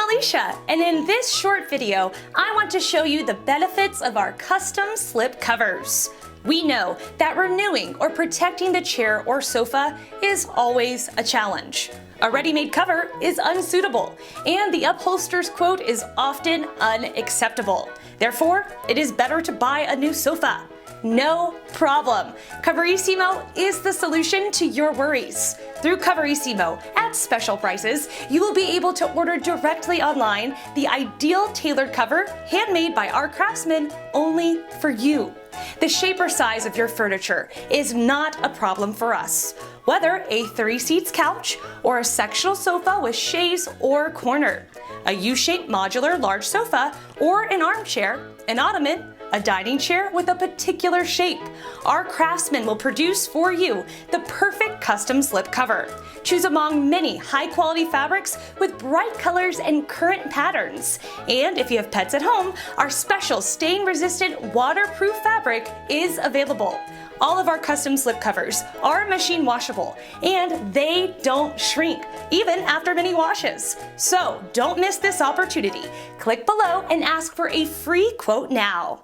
Alicia, and in this short video, I want to show you the benefits of our custom slip covers. We know that renewing or protecting the chair or sofa is always a challenge. A ready-made cover is unsuitable, and the upholsterer's quote is often unacceptable. Therefore, it is better to buy a new sofa. No problem. Coverissimo is the solution to your worries. Through Coverissimo, at special prices, you will be able to order directly online the ideal tailored cover handmade by our craftsmen only for you. The shape or size of your furniture is not a problem for us. Whether a 3-seats couch or a sectional sofa with chaise or corner, a U-shaped modular large sofa or an armchair, an ottoman, a dining chair with a particular shape, our craftsmen will produce for you the perfect custom slip cover. Choose among many high-quality fabrics with bright colors and current patterns. And if you have pets at home, our special stain-resistant waterproof fabric is available. All of our custom slip covers are machine washable, and they don't shrink, even after many washes. So don't miss this opportunity. Click below and ask for a free quote now.